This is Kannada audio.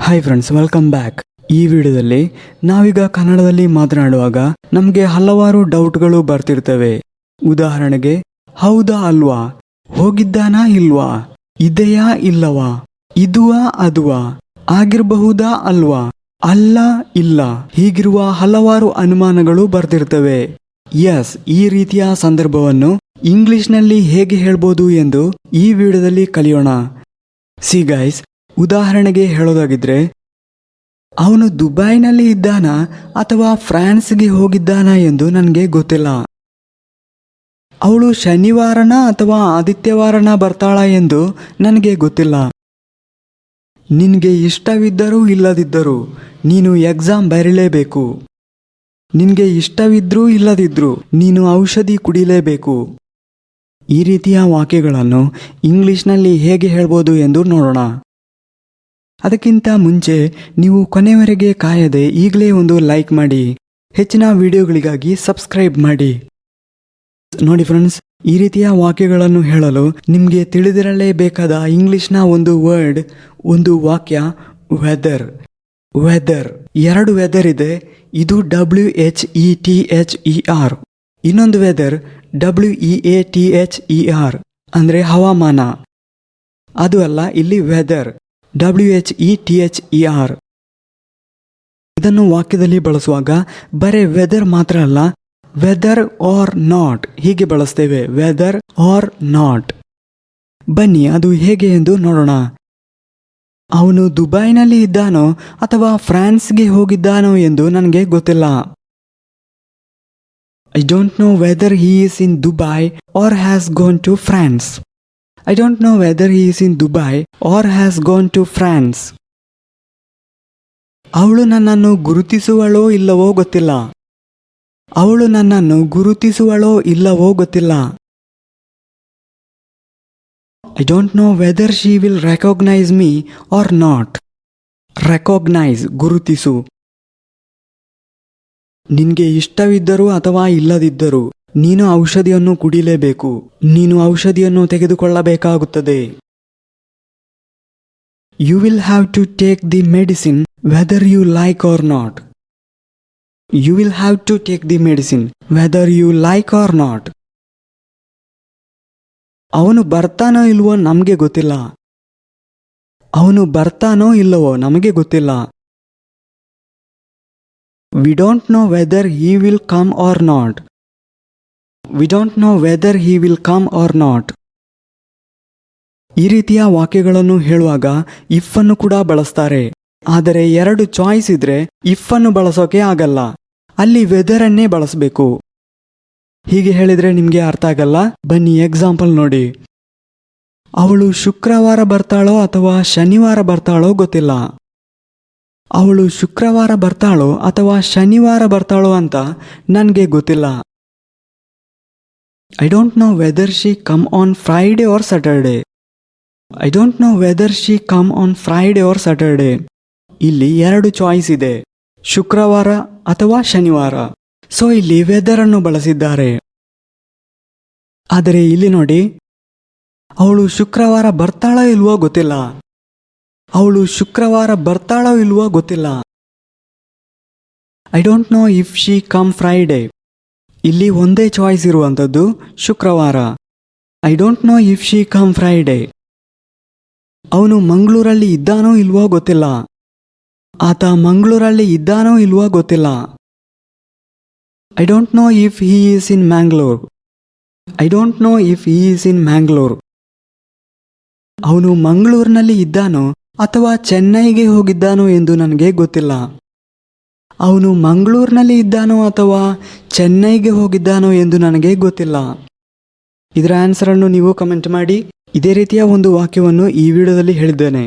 Hi friends, welcome back. ಈ ವಿಡಿಯೋದಲ್ಲಿ ನಾವೀಗ ಕನ್ನಡದಲ್ಲಿ ಮಾತನಾಡುವಾಗ ನಮಗೆ ಹಲವಾರು ಡೌಟ್ಗಳು ಬರ್ತಿರ್ತವೆ. ಉದಾಹರಣೆಗೆ, ಹೌದಾ ಅಲ್ವಾ, ಹೋಗಿದ್ದಾನಾ ಇಲ್ವಾ, ಇದೆಯಾ ಇಲ್ಲವಾ, ಇದುವಾ ಅದುವಾ, ಆಗಿರಬಹುದಾ ಅಲ್ವಾ, ಅಲ್ಲ ಇಲ್ಲ, ಹೀಗಿರುವ ಹಲವಾರು ಅನುಮಾನಗಳು ಬರ್ತಿರ್ತವೆ. ಎಸ್, ಈ ರೀತಿಯ ಸಂದರ್ಭವನ್ನು ಇಂಗ್ಲಿಷ್ನಲ್ಲಿ ಹೇಗೆ ಹೇಳ್ಬೋದು ಎಂದು ಈ ವಿಡಿಯೋದಲ್ಲಿ ಕಲಿಯೋಣ. ಸಿ ಗೈಸ್, ಉದಾಹರಣೆಗೆ ಹೇಳೋದಾಗಿದ್ರೆ, ಅವನು ದುಬೈನಲ್ಲಿ ಇದ್ದಾನಾ ಅಥವಾ ಫ್ರಾನ್ಸ್ಗೆ ಹೋಗಿದ್ದಾನಾ ಎಂದು ನನಗೆ ಗೊತ್ತಿಲ್ಲ. ಅವಳು ಶನಿವಾರನ ಅಥವಾ ಆದಿತ್ಯವಾರನ ಬರ್ತಾಳ ಎಂದು ನನಗೆ ಗೊತ್ತಿಲ್ಲ. ನಿನಗೆ ಇಷ್ಟವಿದ್ದರೂ ಇಲ್ಲದಿದ್ದರೂ ನೀನು ಎಕ್ಸಾಮ್ ಬರೀಲೇಬೇಕು. ನಿನಗೆ ಇಷ್ಟವಿದ್ರೂ ಇಲ್ಲದಿದ್ರೂ ನೀನು ಔಷಧಿ ಕುಡಿಲೇಬೇಕು. ಈ ರೀತಿಯ ವಾಕ್ಯಗಳನ್ನು ಇಂಗ್ಲಿಷ್ನಲ್ಲಿ ಹೇಗೆ ಹೇಳ್ಬೋದು ಎಂದು ನೋಡೋಣ. ಅದಕ್ಕಿಂತ ಮುಂಚೆ ನೀವು ಕೊನೆವರೆಗೆ ಕಾಯದೆ ಈಗಲೇ ಒಂದು ಲೈಕ್ ಮಾಡಿ, ಹೆಚ್ಚಿನ ವಿಡಿಯೋಗಳಿಗಾಗಿ ಸಬ್ಸ್ಕ್ರೈಬ್ ಮಾಡಿ. ನೋಡಿ ಫ್ರೆಂಡ್ಸ್, ಈ ರೀತಿಯ ವಾಕ್ಯಗಳನ್ನು ಹೇಳಲು ನಿಮಗೆ ತಿಳಿದಿರಲೇಬೇಕಾದ ಇಂಗ್ಲಿಷ್ನ ಒಂದು ವರ್ಡ್, ಒಂದು ವಾಕ್ಯ ವೆದರ್. ವೆದರ್, ಎರಡು ವೆದರ್ ಇದೆ. ಇದು WHETHER. ಇನ್ನೊಂದು ವೆದರ್ WEATHER, ಅಂದರೆ ಹವಾಮಾನ. ಅದು ಅಲ್ಲ, ಇಲ್ಲಿ ವೆದರ್ WHETHER. ಇದನ್ನು ವಾಕ್ಯದಲ್ಲಿ ಬಳಸುವಾಗ ಬರೇ ವೆದರ್ ಮಾತ್ರ ಅಲ್ಲ, ವೆದರ್ ಆರ್ ನಾಟ್ ಹೀಗೆ ಬಳಸ್ತೇವೆ. Whether or not. ಬನ್ನಿ ಅದು ಹೇಗೆ ಎಂದು ನೋಡೋಣ. ಅವನು ದುಬೈನಲ್ಲಿ ಇದ್ದಾನೋ ಅಥವಾ ಫ್ರಾನ್ಸ್ಗೆ ಹೋಗಿದ್ದಾನೋ ಎಂದು ನನಗೆ ಗೊತ್ತಿಲ್ಲ. I don't know whether he is in Dubai or has gone to France. I don't know whether he is in Dubai or has gone to France. ಅವಳು ನನ್ನನ್ನು ಗುರುತಿಸುವಳೋ ಇಲ್ಲವೋ ಗೊತ್ತಿಲ್ಲ. ಅವಳು ನನ್ನನ್ನು ಗುರುತಿಸುವಳೋ ಇಲ್ಲವೋ ಗೊತ್ತಿಲ್ಲ. I don't know whether she will recognize me or not. Recognize, ಗುರುತಿಸು. ನಿನಗೆ ಇಷ್ಟವಿದ್ದರೂ ಅಥವಾ ಇಲ್ಲದಿದ್ದರೂ ನೀನು ಔಷಧಿಯನ್ನು ಕುಡಿಲೇಬೇಕು. ನೀನು ಔಷಧಿಯನ್ನು ತೆಗೆದುಕೊಳ್ಳಬೇಕಾಗುತ್ತದೆ. You will have to take the medicine whether you like or not. You will have to take the medicine whether you like or not. ಅವನು ಬರ್ತಾನೋ ಇಲ್ವೋ ನಮಗೆ ಗೊತ್ತಿಲ್ಲ. ಅವನು ಬರ್ತಾನೋ ಇಲ್ಲವೋ ನಮಗೆ ಗೊತ್ತಿಲ್ಲ. We don't know whether he will come or not. We don't know whether he will come or not. ಈ ರೀತಿಯ ವಾಕ್ಯಗಳನ್ನು ಹೇಳುವಾಗ ಇಫ್ ಅನ್ನು ಕೂಡ ಬಳಸ್ತಾರೆ. ಆದರೆ ಎರಡು ಚಾಯ್ಸ್ ಇದ್ರೆ ಇಫ್ ಅನ್ನು ಬಳಸೋಕೆ ಆಗಲ್ಲ. ಅಲ್ಲಿ ವೆದರ್ ಅನ್ನೇ ಬಳಸಬೇಕು. ಹೀಗೆ ಹೇಳಿದ್ರೆ ನಿಮಗೆ ಅರ್ಥ ಆಗಲ್ಲ. ಬನ್ನಿ ಎಕ್ಸಾಂಪಲ್ ನೋಡಿ. ಅವಳು ಶುಕ್ರವಾರ ಬರ್ತಾಳೋ ಅಥವಾ ಶನಿವಾರ ಬರ್ತಾಳೋ ಗೊತ್ತಿಲ್ಲ. ಅವಳು ಶುಕ್ರವಾರ ಬರ್ತಾಳೋ ಅಥವಾ ಶನಿವಾರ ಬರ್ತಾಳೋ ಅಂತ ನನಗೆ ಗೊತ್ತಿಲ್ಲ. I don't know whether she come on Friday or Saturday. I don't know whether she come on Friday or Saturday. ಇಲ್ಲಿ ಎರಡು ಚಾಯ್ಸ್ ಇದೆ, ಶುಕ್ರವಾರ ಅಥವಾ ಶನಿವಾರ. ಸೊ ಇಲ್ಲಿ ವೆದರ್ ಅನ್ನು ಬಳಸಿದ್ದಾರೆ. ಆದರೆ ಇಲ್ಲಿ ನೋಡಿ, ಅವಳು ಶುಕ್ರವಾರ ಬರ್ತಾಳೋ ಇಲ್ವೋ ಗೊತ್ತಿಲ್ಲ. ಅವಳು ಶುಕ್ರವಾರ ಬರ್ತಾಳೋ ಇಲ್ವೋ ಗೊತ್ತಿಲ್ಲ. I don't know if she come Friday. ಇಲ್ಲಿ ಒಂದೇ ಚಾಯ್ಸ್ ಇರುವಂಥದ್ದು ಶುಕ್ರವಾರ. I don't no if she come Friday. ಅವನು ಮಂಗಳೂರಲ್ಲಿ ಇದ್ದಾನೋ ಇಲ್ವೋ ಗೊತ್ತಿಲ್ಲ. ಆತ ಮಂಗಳೂರಲ್ಲಿ ಇದ್ದಾನೋ ಇಲ್ವೋ ಗೊತ್ತಿಲ್ಲ. I don't no if he is in Mangalore. I don't no if he is ಇನ್ ಮ್ಯಾಂಗ್ಳೂರ್. ಅವನು ಮಂಗಳೂರಿನಲ್ಲಿ ಇದ್ದಾನೋ ಅಥವಾ ಚೆನ್ನೈಗೆ ಹೋಗಿದ್ದಾನೋ ಎಂದು ನನಗೆ ಗೊತ್ತಿಲ್ಲ. ಅವನು ಮಂಗಳೂರಿನಲ್ಲಿ ಇದ್ದಾನೋ ಅಥವಾ ಚೆನ್ನೈಗೆ ಹೋಗಿದ್ದಾನೋ ಎಂದು ನನಗೆ ಗೊತ್ತಿಲ್ಲ. ಇದರ ಆನ್ಸರನ್ನು ನೀವು ಕಮೆಂಟ್ ಮಾಡಿ. ಇದೇ ರೀತಿಯ ಒಂದು ವಾಕ್ಯವನ್ನು ಈ ವಿಡಿಯೋದಲ್ಲಿ ಹೇಳಿದ್ದೇನೆ.